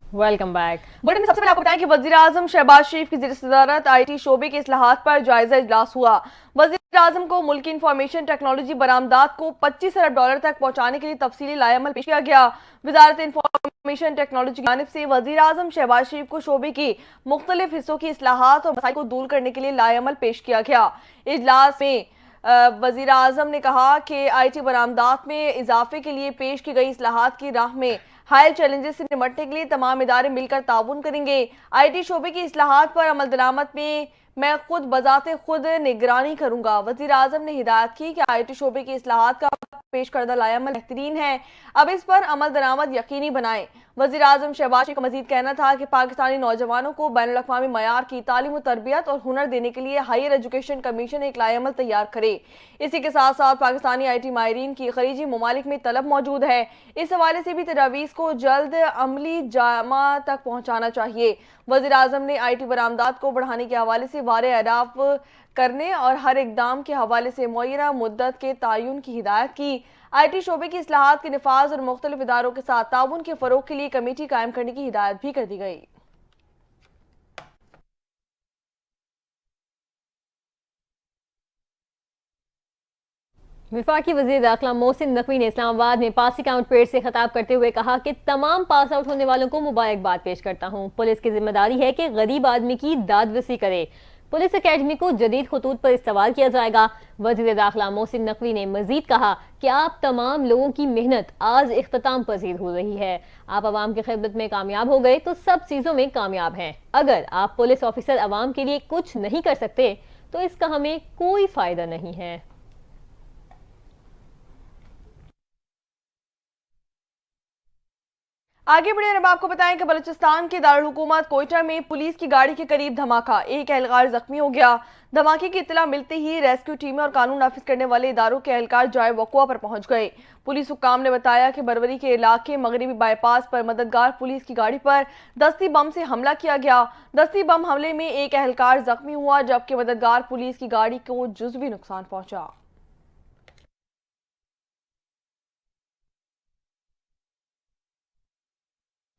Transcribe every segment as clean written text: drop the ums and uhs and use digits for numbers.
Welcome back. Bulletin में सबसे पहले आपको बताएं कि वजीर-ए-आजम शहबाज शरीफ की ज़ेर-ए-सदारत IT शोबे के इस्लाहात पर जायजा इजलास हुआ। वजीर-ए-आजम को मुल्की इंफॉर्मेशन टेक्नोलॉजी बरामदात को $25 अरब तक पहुंचाने के लिए तफसीली लाएअमल पेश किया गया। वजारत इंफॉर्मेशन टेक्नोलॉजी की जानिब से वजीर-ए-आजम शहबाज शरीफ को शोबे की मुख्तलिफ हिस्सों की इस्लाहात और मसाइल को दूर करने के लिए लाएअमल पेश किया गया। इजलास में वजीर आजम ने कहा कि IT बरामदात में इजाफे के लिए पेश की गई इस्लाहात की राह में हाल चैलेंजेस से निपटने के लिए तमाम इदारे मिलकर ताउन करेंगे। IT शोबे की इस्लाहात पर अमल दरामद में मैं खुद बजाते खुद निगरानी करूंगा। वजीर आजम ने हिदायत की कि IT शोबे की इस्लाहात का पेश करदा लाएअमल बेहतरीन है, अब इस पर अमल दरामद यकीनी बनाएं। वजीर आजम शहबाज शरीफ का मजीद कहना था कि पाकिस्तानी नौजवानों को बैनुल अक़वामी मयार की तालीम व तरबियत और हुनर देने के लिए हायर एजुकेशन कमीशन एक लाएअमल तैयार करे। इसी के साथ साथ पाकिस्तानी IT माहिरीन की खलीजी ममालिक में तलब मौजूद है। इस हवाले से भी तजावीज़ को जल्द अमली जामा तक पहुँचाना चाहिए। वजीर आजम ने IT बरामदात को बढ़ाने के हवाले से वारे अहदाफ करने और हर इकदाम के हवाले से मुअय्यना मुद्दत के तयन की हिदायत की। IT शोबे की इस्लाहात के निफाज और मुख्तलिफ इदारों के साथ ताउन के फरोग के लिए कमेटी कायम करने की हिदायत भी कर दी गई। वफाकी वज़ीर दाखिला मोहसिन नकवी ने इस्लामाबाद में पासिंग आउट परेड से खिताब करते हुए कहा कि तमाम पास आउट होने वालों को मुबारकबाद पेश करता हूँ। पुलिस की जिम्मेदारी है कि गरीब आदमी की दादवसी करे। पुलिस अकेडमी को जदीद खतूत पर इस्तेमाल किया जाएगा। वज़ीर दाखिला मोहसिन नकवी ने मजीद कहा कि आप तमाम लोगों की मेहनत आज इख्तिताम पजीर हो रही है। आप अवाम की खिदमत में कामयाब हो गए तो सब चीज़ों में कामयाब हैं। अगर आप पुलिस ऑफिसर अवाम के लिए कुछ नहीं कर सकते तो इसका हमें कोई फ़ायदा नहीं है। आगे बढ़े अब आपको बताएं कि बलूचिस्तान के दारुल हुकूमत कोयटा में पुलिस की गाड़ी के करीब धमाका, एक एहलकार जख्मी हो गया। धमाके की इत्तला मिलते ही रेस्क्यू टीमें और कानून नाफिज करने वाले इदारों के एहलकार जाए वक़ुआ पर पहुंच गए। पुलिस हुक्काम ने बताया कि बरवरी के इलाके मगरबी बाईपास पर मददगार पुलिस की गाड़ी पर दस्ती बम से हमला किया गया। दस्ती बम हमले में एक एहलकार जख्मी हुआ जबकि मददगार पुलिस की गाड़ी को जुज़वी नुकसान पहुंचा।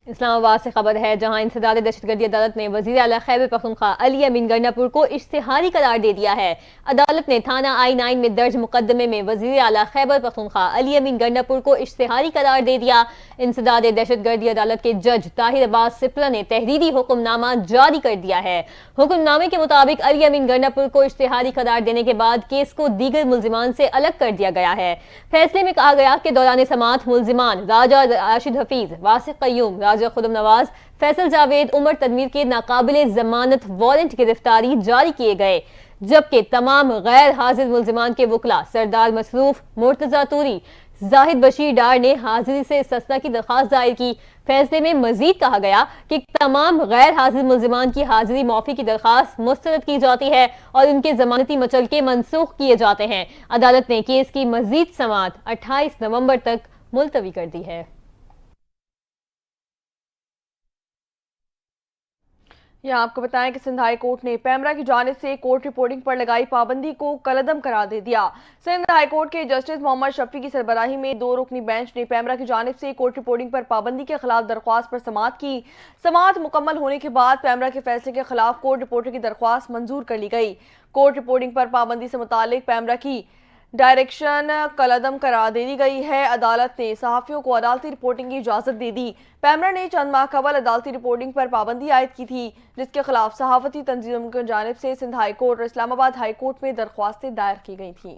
इस्लामाबाद से खबर है, जहां इंसदाद दहशतगर्दी अदालत ने वज़ीर आला खैबर पख्तूनख्वा अली अमीन गंडापुर को इश्तिहारी करार दे दिया है। अदालत ने थाना I-9 में दर्ज मुकदमे में वज़ीर आला खैबर पख्तूनख्वा अली अमीन गंडापुर को इश्तिहारी करार दे दिया। इंसदाद दहशतगर्दी अदालत के जज ताहिर अब्बास सिपला ने तहरीरी हुक्मनामा जारी कर दिया है। हुक्मनामे के मुताबिक अली अमीन गंडापुर को इश्तिहारी करार देने के बाद केस को दीगर मुल्जिमान से अलग कर दिया गया है। फैसले में कहा गया कि दौरान समाअत मुल्जिमान राजा राशिद हफीज, वासिक कय्यूम, राजा खुदम नवाज, फैसल जावेद, उमर तनवीर के नाकाबिले जमानत वारंट गिरफ्तारी जारी किए गए, जबकि तमाम गैर हाजिर मुल्जिमान के वकला सरदार मसरूफ, मुर्तजा तूरी, जाहिद बशीर डार ने हाजिरी से इस्तिस्ना की दरख्वास्त दायर की। फैसले में मजीद कहा गया कि तमाम गैर हाजिर मुल्जिमान की हाजिरी मौफी की दरख्वास्त मुस्तरद की जाती है और उनके जमानती मचलके मनसूख किए जाते हैं। अदालत ने केस की मजीद समाअत 28 नवंबर तक मुलतवी कर दी है। यहाँ आपको बताएं कि सिंध हाई कोर्ट ने पैमरा की जानिब से कोर्ट रिपोर्टिंग पर लगाई पाबंदी को कलअदम करार दे दिया। सिंध हाई कोर्ट के जस्टिस मोहम्मद शफी की सरबराही में 2 रुकनी बेंच ने पैमरा की जानिब से कोर्ट रिपोर्टिंग पर पाबंदी के खिलाफ दरख्वास्त पर समाअत की। समाअत मुकम्मल होने के बाद पैमरा के फैसले के खिलाफ कोर्ट रिपोर्टर की दरख्वास्त मंजूर कर ली गई। कोर्ट रिपोर्टिंग पर पाबंदी से मुतालिक पैमरा की डायरेक्शन कलअदम करार दे दी गई है। अदालत ने सहाफ़ियों को अदालती रिपोर्टिंग की इजाज़त दे दी। पैमरा ने चंद माह कबल अदालती रिपोर्टिंग पर पाबंदी आयद की थी, जिसके खिलाफ सहाफ़ती तंजीमों की जानिब से सिंध हाई कोर्ट और इस्लामाबाद हाई कोर्ट में दरख्वास्तें दायर की गई थीं।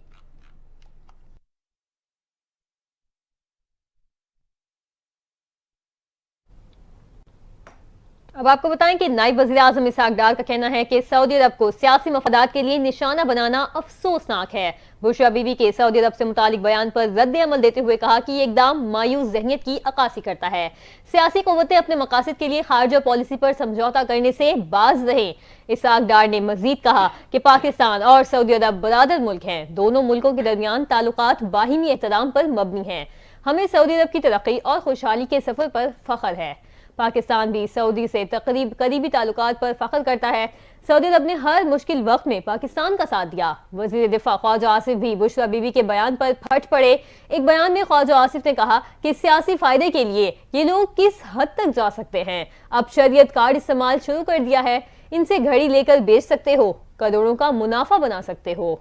अब आपको बताएं कि नायब वज़ीर आज़म इसहाक डार का कहना है कि सऊदी अरब को सियासी मफादात के लिए निशाना बनाना अफसोसनाक है। बुशरा बीबी के सऊदी अरब से मुतालिक बयान पर रद्द अमल देते हुए कहा कि ये इकदाम मायूस ज़हनियत की अक्कासी करता है। सियासी क़ुव्वतें अपने मकासद के लिए खारजा पॉलिसी पर समझौता करने से बाज रहे। इसहाक डार ने मजीद कहा कि पाकिस्तान और सऊदी अरब बरादर मुल्क हैं। दोनों मुल्कों के दरमियान ताल्लुकात बाहिमी एहतराम पर मबनी हैं। हमें सऊदी अरब की तरक्की और खुशहाली के सफर पर फख्र है। पाकिस्तान भी सऊदी से करीबी ताल्लुकात पर फख्र करता है। सऊदी अरब ने हर मुश्किल वक्त में पाकिस्तान का साथ दिया। वजीर दिफा ख्वाजा आसिफ भी बुशरा बीबी के बयान पर फट पड़े। एक बयान में ख्वाजा आसिफ ने कहा कि सियासी फायदे के लिए ये लोग किस हद तक जा सकते हैं। अब शरीयत कार्ड इस्तेमाल शुरू कर दिया है, इनसे घड़ी लेकर बेच सकते हो, करोड़ों का मुनाफा बना सकते हो।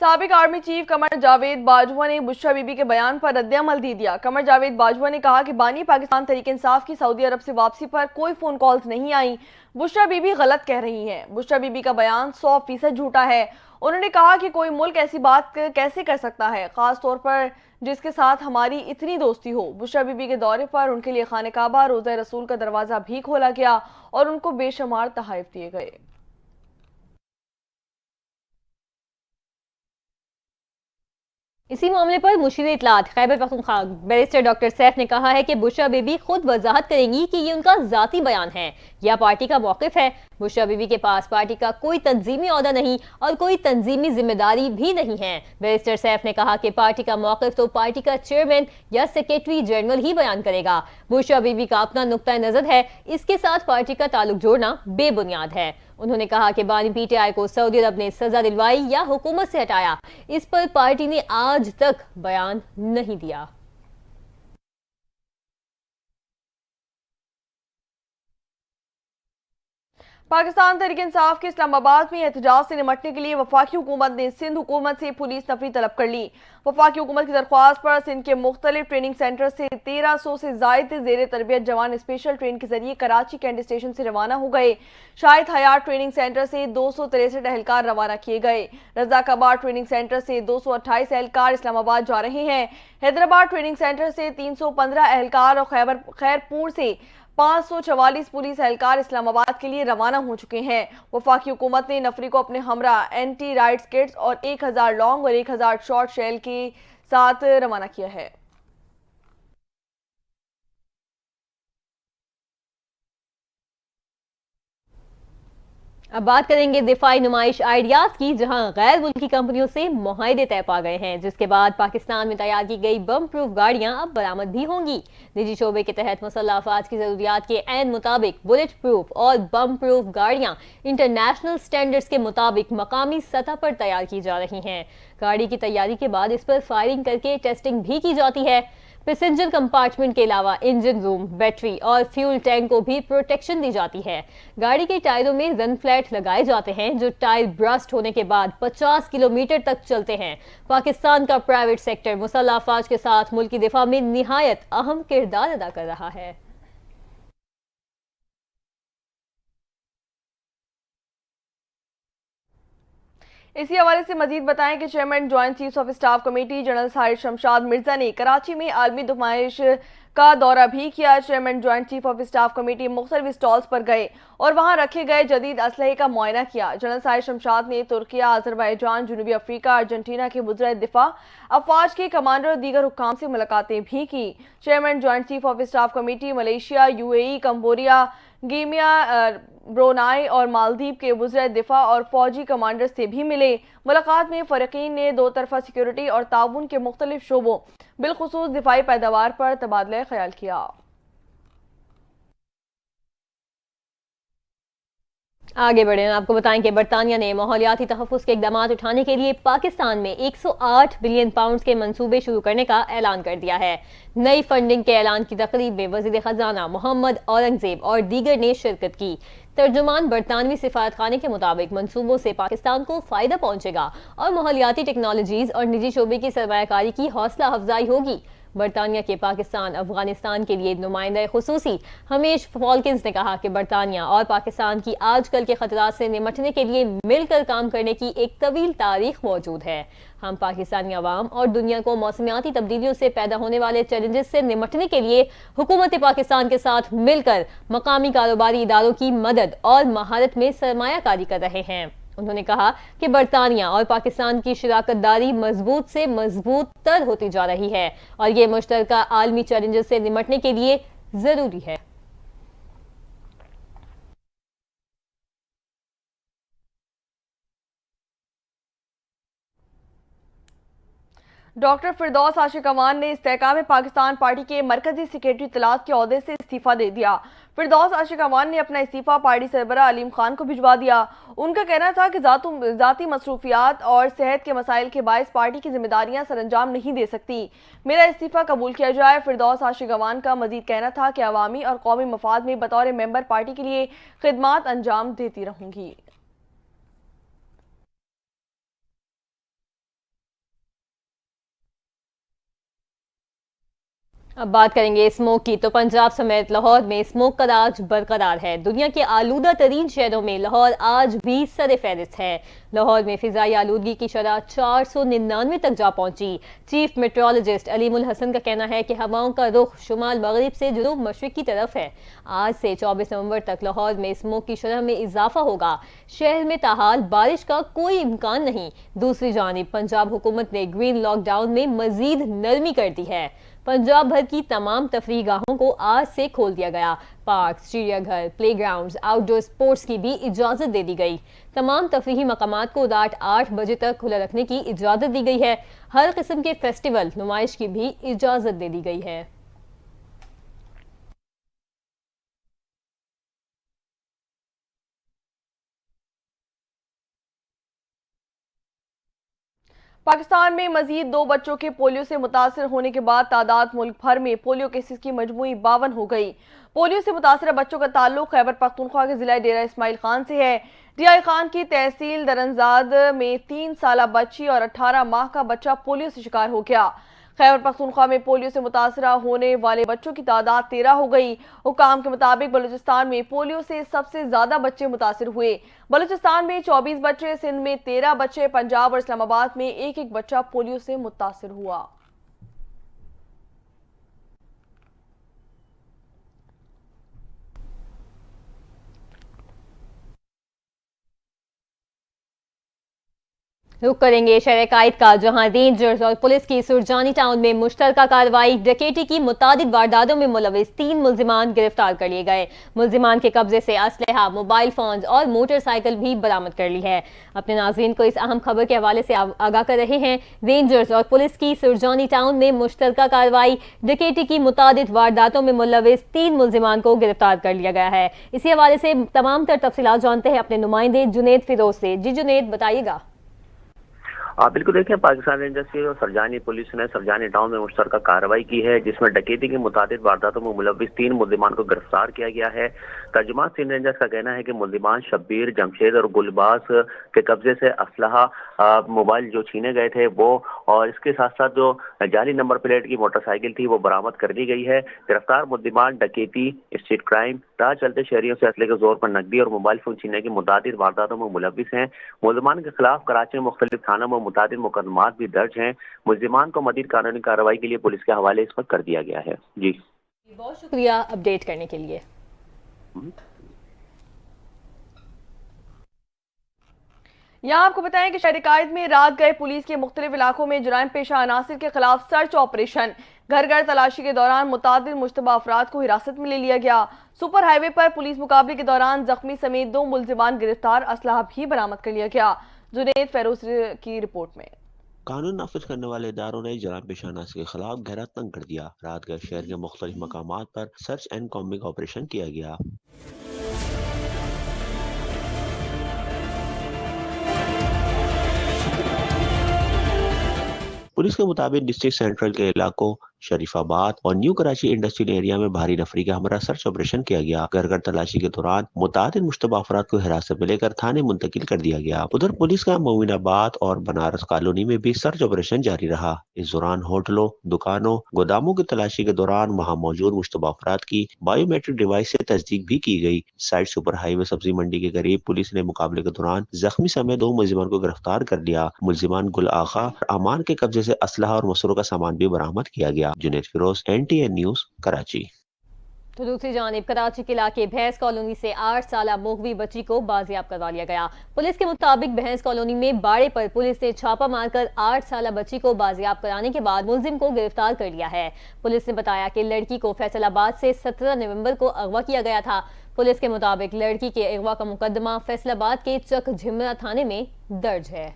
साबिक आर्मी चीफ कमर जावेद बाजवा ने बुशरा बीबी के बयान पर रद्द-ए-अमल दे दिया। कमर जावेद बाजवा ने कहा कि बानी पाकिस्तान तहरीक-ए-इंसाफ की सऊदी अरब से वापसी पर कोई फोन कॉल्स नहीं आई। बुशरा बीबी गलत कह रही हैं। बुशरा बीबी का बयान 100% झूठा है। उन्होंने कहा कि कोई मुल्क ऐसी बात कैसे कर सकता है, खास तौर पर जिसके साथ हमारी इतनी दोस्ती हो। बुशरा बीबी के दौरे पर उनके लिए खाने काबा, रोज़ा रसूल का दरवाजा भी खोला गया और उनको बेशुमार तोहफे दिए गए। इसी मामले पर मुशीर इत्तलात खैबर पख्तूनख्वा बैरिस्टर डॉक्टर सैफ ने कहा है कि बुशरा बीबी खुद वजाहत करेंगी कि ये उनका जाती बयान है या पार्टी का मौकिफ है। बुशरा बीबी के पास पार्टी का कोई तंजीमी ओहदा नहीं और कोई तंजीमी जिम्मेदारी भी नहीं है। बैरिस्टर सैफ ने कहा कि पार्टी का मौकिफ तो पार्टी का चेयरमैन या सेक्रेटरी जनरल ही बयान करेगा। बुशरा बीबी का अपना नुक्ता नजर है, इसके साथ पार्टी का ताल्लुक जोड़ना बेबुनियाद है। उन्होंने कहा कि बानी पीटीआई को सऊदी अरब ने सजा दिलवाई या हुकूमत से हटाया, इस पर पार्टी ने आज तक बयान नहीं दिया। पाकिस्तान तहरीक इंसाफ के इस्लामाबाद में एहतजाज से निमटने के लिए वफाकी हुकूमत ने सिंध हुकूमत से पुलिस नफरी तलब कर ली। वफाकी हुकूमत की दरख्वास्त पर सिंध के मुख्तलिफ ट्रेनिंग सेंटर से 1300 से जायद जेर तरबियत जवान स्पेशल ट्रेन के जरिए कराची कैंट स्टेशन से रवाना हो गए। शाहिद हयात ट्रेनिंग सेंटर से 263 एहलकार रवाना किए गए। रजाकाबाद ट्रेनिंग सेंटर से 228 एहलकार इस्लामाबाद जा रहे हैं। हैदराबाद ट्रेनिंग सेंटर से 315 एहलकार और खैरपुर से 544 पुलिस एहलकार इस्लामाबाद के लिए रवाना हो चुके हैं। वफाकी हुकूमत ने नफरी को अपने हमरा एंटी राइट्स किट्स और 1000 लॉन्ग और 1000 शॉर्ट शेल के साथ रवाना किया है। अब बात करेंगे दिफाई नुमाइश आइडियाज की, जहां गैर मुल्की कंपनियों से मुआहदे तय पा गए हैं, जिसके बाद पाकिस्तान में तैयार की गई बम प्रूफ गाड़ियां अब बरामद भी होंगी। निजी शोबे के तहत मुसल्लह अफवाज की जरूरियात के ऐन मुताबिक बुलेट प्रूफ और बम प्रूफ गाड़ियां इंटरनेशनल स्टैंडर्ड्स के मुताबिक मकामी सतह पर तैयार की जा रही हैं। गाड़ी की तैयारी के बाद इस पर फायरिंग करके टेस्टिंग भी की जाती है। पैसेंजर कंपार्टमेंट के अलावा इंजन रूम, बैटरी और फ्यूल टैंक को भी प्रोटेक्शन दी जाती है। गाड़ी के टायरों में रन फ्लैट लगाए जाते हैं, जो टायर ब्रस्ट होने के बाद 50 किलोमीटर तक चलते हैं। पाकिस्तान का प्राइवेट सेक्टर मुसल्लह अफवाज के साथ मुल्की दिफा में निहायत अहम किरदार अदा कर रहा है। इसी हवाले से मजीद बताएं कि chairman joint chiefs of staff committee general Sahir Shamshad Mirza ने कराची में आलमी नुमाइश का दौरा भी किया। Chairman joint chief of staff committee मुख्तलिफ स्टॉल्स पर गए और वहां रखे गए जदीद असलहे का मुआयना किया। जनरल साहिर शमशाद ने तुर्किया, अजरबैजान, जनूबी अफ्रीका, अर्जेंटीना के वज़ीर दिफा, अफवाज के कमांडर और दीगर हुक्काम से मुलाकातें भी की। Chairman joint chief of staff committee Malaysia, UAE, Cambodia, गिमिया, ब्रोनाई और मालदीव के वज़ीर दिफा और फौजी कमांडर से भी मिले। मुलाकात में फ़रीक़ीन ने दो तरफा सिक्योरिटी और ताउन के मुख्तलिफ शोबों बिलखुसूस दिफाई पैदावार पर तबादला ख्याल किया। आगे बढ़े, आपको बताएं कि बरतानिया ने माहौलियाती तहफ़्फ़ुज़ के इक़दाम उठाने के लिए पाकिस्तान में 108 बिलियन पाउंड के मंसूबे शुरू करने का ऐलान कर दिया है। नई फंडिंग के ऐलान की तकरीब में वज़ीर ख़जाना मोहम्मद औरंगज़ेब और दीगर ने शिरकत की। तर्जुमान बरतानवी सिफारत खाने के मुताबिक मंसूबों से पाकिस्तान को फ़ायदा पहुंचेगा और माहौलियाती टेक्नोलॉजीज़ और निजी शोबे की सरमायाकारी की हौसला अफजाई होगी। बरतानिया के पाकिस्तान अफगानिस्तान के लिए नुमाइंदा खुसूसी हमीश फॉल्किंस ने कहा कि बरतानिया और पाकिस्तान की आजकल के खतरात से निमटने के लिए मिलकर काम करने की एक तवील तारीख मौजूद है। हम पाकिस्तानी अवाम और दुनिया को मौसमियाती तब्दीलियों से पैदा होने वाले चैलेंजेस से निमटने के लिए हुकूमत पाकिस्तान के साथ मिलकर मकामी कारोबारी इदारों की मदद और महारत में सरमायाकारी कर रहे हैं। उन्होंने कहा कि बरतानिया और पाकिस्तान की शराकतदारी मजबूत से मजबूत तर होती जा रही है और ये मुश्तरका आलमी चैलेंजेस से निमटने के लिए जरूरी है। डॉक्टर फिरदौस आशिक अवान ने इस्तेहकाम पाकिस्तान पार्टी के मरकजी सेक्रेटरी इत्तलात के ओहदे से इस्तीफा दे दिया। फिरदौस आशिक अवान ने अपना इस्तीफा पार्टी सरबराह अलीम खान को भिजवा दिया। उनका कहना था कि जाती मसरूफियात और सेहत के मसाइल के बायस पार्टी की जिम्मेदारियां सरअंजाम नहीं दे सकती। मेरा इस्तीफा कबूल किया जाए। फिरदौस आशिक अवान का मजीद कहना था कि अवामी और कौमी मफाद में बतौर मेंबर पार्टी के लिए खिदमात अंजाम देती रहूंगी। अब बात करेंगे स्मोक की। तो पंजाब समेत लाहौर में स्मोक का राज बरकरार है। दुनिया के आलूदा तरीन शहरों में लाहौर आज भी सर फहरिस्त है। लाहौर में फिजाई आलूदगी की शरह 499 तक जा पहुंची। चीफ मेट्रोलॉजिस्ट अलीमुल हसन का कहना है कि हवाओं का रुख शुमाल मगरिब से जुनूब मशरिक की तरफ है। आज से 24 नवंबर तक लाहौर में स्मोक की शरह में इजाफा होगा। शहर में ताहाल बारिश का कोई इम्कान नहीं। दूसरी जानिब पंजाब हुकूमत ने ग्रीन लॉकडाउन में मजीद नरमी कर दी है। पंजाब भर की तमाम तफरीह गाहों को आज से खोल दिया गया। पार्क, चिड़ियाघर, प्लेग्राउंड्स, आउटडोर स्पोर्ट्स की भी इजाजत दे दी गई। तमाम तफरीही मकामात को रात 8 बजे तक खुला रखने की इजाजत दी गई है। हर किस्म के फेस्टिवल, नुमाइश की भी इजाजत दे दी गई है। पाकिस्तान में मजीद 2 बच्चों के पोलियो से मुतासर होने के बाद तादाद मुल्क भर में पोलियो केसेस की मजमूई 52 हो गई। पोलियो से मुतासर बच्चों का ताल्लुक खैबर पख्तूनख्वा के जिला डेरा इस्माइल खान से है। डीआई खान की तहसील दरंजाद में 3 साला बच्ची और 18 माह का बच्चा पोलियो से शिकार हो गया। खैबर पख्तूनख्वा में पोलियो से मुतासरा होने वाले बच्चों की तादाद 13 हो गई। हुकाम के मुताबिक बलूचिस्तान में पोलियो से सबसे ज्यादा बच्चे मुतासर हुए। बलूचिस्तान में 24 बच्चे, सिंध में 13 बच्चे, पंजाब और इस्लामाबाद में एक एक बच्चा पोलियो से मुतासर हुआ। रुक करेंगे शहर कायद का, जहां रेंजर्स और पुलिस की सुरजानी टाउन में मुश्तरका कार्रवाई। डकैती की मुतादिद वारदातों में मुलविस 3 मुलजिमान गिरफ्तार कर लिए गए। मुलजिमान के कब्जे से असलहा, मोबाइल फोन और मोटरसाइकिल भी बरामद कर ली है। अपने नाज़रीन को इस अहम खबर के हवाले से आगाह कर रहे हैं। रेंजर्स और पुलिस की सुरजानी टाउन में मुश्तरका कार्रवाई। डकैती की मुतादिद वारदातों में मुलविस 3 मुलजिमान को गिरफ्तार कर लिया गया है। इसी हवाले से तमाम तर तफसीलात जानते हैं अपने नुमाइंदे जुनेद फिरोज से। जी जुनेद, बताइएगा। बिल्कुल देखिए, पाकिस्तान रेंजर्स की और सरजानी पुलिस ने सरजानी टाउन में मुश्तरका कार्रवाई की है, जिसमें डकैती की मुतादिद वारदातों में मुलविस 3 मुलजिमान को गिरफ्तार किया गया है। तर्जुमान सिंध रेंजर्स का कहना है कि मुलजिमान शब्बीर, जमशेद और गुलबाज के कब्जे से असलहा, मोबाइल जो छीने गए थे वो, और इसके साथ साथ जो जाली नंबर प्लेट की मोटरसाइकिल थी वो बरामद कर ली गई है। गिरफ्तार मुलजिमान डकैती, स्ट्रीट क्राइम, राह चलते शहरियों से असले के जोर पर नकदी और मोबाइल फोन छीनने की मुतादिद वारदातों में मुलविस हैं। मुलजिमान के खिलाफ कराची में मुख्तलिफ थानों में मुतादिद मुकदमात भी दर्ज हैं। मुलजिमान को मजीद कानूनी कार्रवाई के लिए पुलिस के हवाले इस वक्त कर दिया गया है। जी, बहुत शुक्रिया अपडेट करने के लिए। यहाँ आपको बताएं कि शहर कायद में रात गए पुलिस के मुख्तलिफ इलाकों में जुराइम पेशा अनासिर के खिलाफ सर्च ऑपरेशन। घर घर तलाशी के दौरान मुतादिद मुश्तबा अफराद को हिरासत में ले लिया गया। सुपर हाईवे पर पुलिस मुकाबले के दौरान जख्मी समेत 2 मुलजिमान गिरफ्तार, असलहा भी बरामद कर लिया गया। जुनेद फेरोज की रिपोर्ट में। कानून नाफिज करने वाले इदारों ने जराइम पेशा अनासिर के खिलाफ गहरा तंग कर दिया। रात गए शहर के मुख्तलिफ मकामात पर सर्च एंड कॉम्बिंग ऑपरेशन किया गया। पुलिस के मुताबिक डिस्ट्रिक्ट सेंट्रल के इलाकों, शरीफाबाद और न्यू कराची इंडस्ट्रियल एरिया में भारी नफरी का हमरा सर्च ऑपरेशन किया गया। घर घर तलाशी के दौरान मुतादिद मुश्तबा अफराद को हिरासत में लेकर थाने मुंतकिल कर दिया गया। उधर पुलिस का मोमिनाबाद और बनारस कॉलोनी में भी सर्च ऑपरेशन जारी रहा। इस दौरान होटलों, दुकानों, गोदामों की तलाशी के दौरान वहाँ मौजूद मुश्तबा अफराद की बायोमेट्रिक डिवाइस से तस्दीक भी की गई। साइड सुपर हाईवे सब्जी मंडी के करीब पुलिस ने मुकाबले के दौरान जख्मी समेत 2 मुलजिमान को गिरफ्तार कर लिया। मुलजिमान गुल आखा और अमान के कब्जे से असलहा और मसरूह का सामान भी बरामद किया गया। Junaid Feroz, NTN news, Karachi. तो दूसरी जानिब कराची के इलाके भैंस कॉलोनी से 8 साला मोगवी बच्ची को बाजियाब करवा लिया गया। पुलिस के मुताबिक भैंस कॉलोनी में बाड़े पर पुलिस ने छापा मारकर 8 साला बच्ची को बाजियाब कराने के बाद मुलजिम को गिरफ्तार कर लिया है। पुलिस ने बताया कि लड़की को फैसलाबाद से 17 नवंबर को अगवा किया गया था। पुलिस के मुताबिक लड़की के अगवा का मुकदमा फैसलाबाद के चक झिमरा थाने में दर्ज है।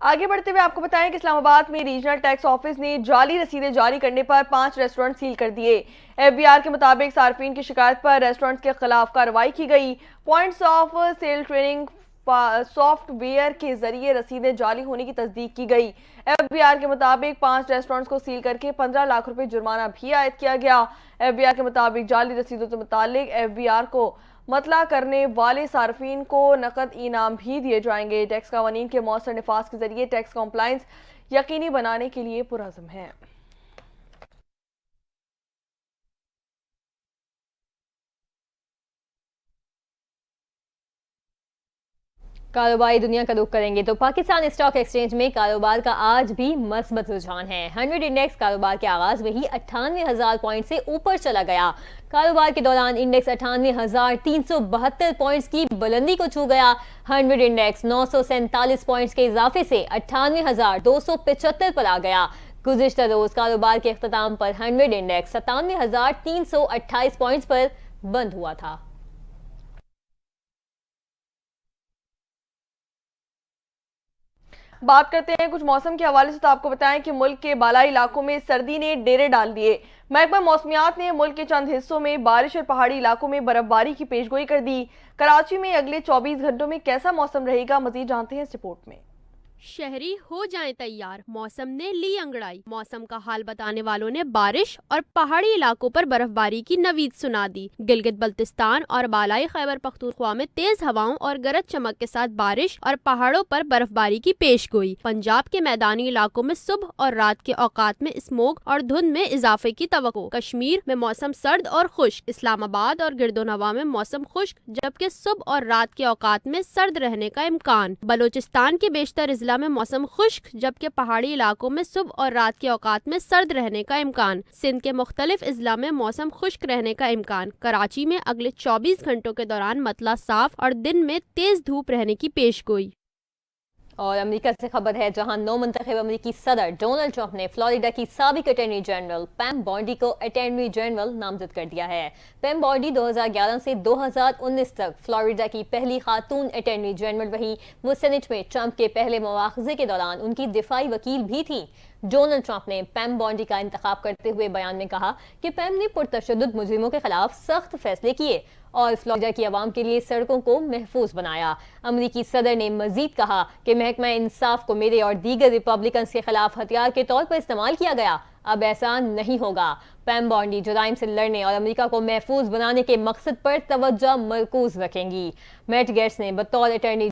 आगे बढ़ते हुए आपको बताएं कि इस्लामाबाद में रीजनल टैक्स ऑफिस ने जाली रसीदें जारी करने पर 5 रेस्टोरेंट सील कर दिए। एफबीआर के मुताबिक सार्फिन की शिकायत पर रेस्टोरेंट्स के खिलाफ कार्रवाई की गई। Points of sale training software के जरिए रसीदें जाली होने की तस्दीक की गई। एफबीआर के मुताबिक 5 रेस्टोरेंट्स को सील करके 15 लाख रुपए जुर्माना भी आयद किया गया। एफबीआर के मुताबिक जाली रसीदों से मुतालिक एफबीआर को मतला करने वाले सार्फिन को नकद इनाम भी दिए जाएंगे। टैक्स कानून के मौसर नफाज के जरिए टैक्स कॉम्प्लायंस यकीनी बनाने के लिए पुरअज़्म है। कारोबारी दुनिया का रुख करेंगे तो पाकिस्तान स्टॉक एक्सचेंज में कारोबार का आज भी मस्बत रुझान है। 100 इंडेक्स कारोबार के आगाज में ही 98,000 पॉइंट से ऊपर चला गया। कारोबार के दौरान इंडेक्स 98,372 पॉइंट्स की बुलंदी को छू गया। 100 इंडेक्स 947 पॉइंट्स के इजाफे से 98,275 पर आ गया। गुज़िश्ता रोज कारोबार के अख्ताम पर 100 इंडेक्स 97,328 पॉइंट्स पर बंद हुआ था। बात करते हैं कुछ मौसम के हवाले से, तो आपको बताएं कि मुल्क के बालाई इलाकों में सर्दी ने डेरे डाल दिए। महकमा मौसमियात ने मुल्क के चंद हिस्सों में बारिश और पहाड़ी इलाकों में बर्फबारी की पेशगोई कर दी। कराची में अगले 24 घंटों में कैसा मौसम रहेगा, मजीद जानते हैं इस रिपोर्ट में। शहरी हो जाएं तैयार, मौसम ने ली अंगड़ाई। मौसम का हाल बताने वालों ने बारिश और पहाड़ी इलाकों पर बर्फबारी की नवीद सुना दी। गिलगित बल्तिस्तान और बालाई खैबर पख्तूनख्वा में तेज हवाओं और गरज चमक के साथ बारिश और पहाड़ों पर बर्फबारी की पेशगोई। पंजाब के मैदानी इलाकों में सुबह और रात के औकात में स्मोक और धुंध में इजाफे की तवक्को। कश्मीर में मौसम सर्द और खुश्क। इस्लामाबाद और गिरदोनवा में मौसम खुश्क, जबकि सुबह और रात के औकात में सर्द रहने का इम्कान। बलोचिस्तान के बेशतर इजला में मौसम खुश्क, जबकि पहाड़ी इलाकों में सुबह और रात के औकात में सर्द रहने का इम्कान। सिंध के मुख्तलिफ इजला में मौसम खुश्क रहने का इम्कान। कराची में अगले 24 घंटों के दौरान मतला साफ और दिन में तेज धूप रहने की पेशगोई। और अमेरिका से खबर है, जहां नौ मुंतखब अमेरिकी सदर डोनाल्ड ट्रंप ने फ्लोरिडा की साबिक अटॉर्नी जनरल पैम बॉन्डी को अटॉर्नी जनरल नामजद कर दिया है। पैम बॉन्डी 2011 से 2019 तक फ्लोरिडा की पहली खातून अटॉर्नी जनरल रही। वो सेनेट में ट्रंप के पहले मुआवजे के दौरान उनकी दिफाई वकील भी थी। डोनाल्ड ट्रंप ने पैम बॉन्डी का इंतखाब करते हुए बयान में कहा कि पैम ने पुरतशद्दुद मुजरिमों के खिलाफ सख्त फैसले किए और फ्लोरिडा की आवाम के लिए सड़कों को महफूज बनाया। अमरीकी सदर ने मजीद कहा कि महकमा इंसाफ को मेरे और दीगर रिपब्लिकन्स के खिलाफ हथियार के तौर पर इस्तेमाल किया गया। अब ऐसा नहीं होगा। पैम बॉन्डी जुराइम से लड़ने और अमेरिका को महफूज बनाने के मकसद पर तवज्जो मरकूज रखेंगी। मैट गेट्स ने बतौर अटॉर्नी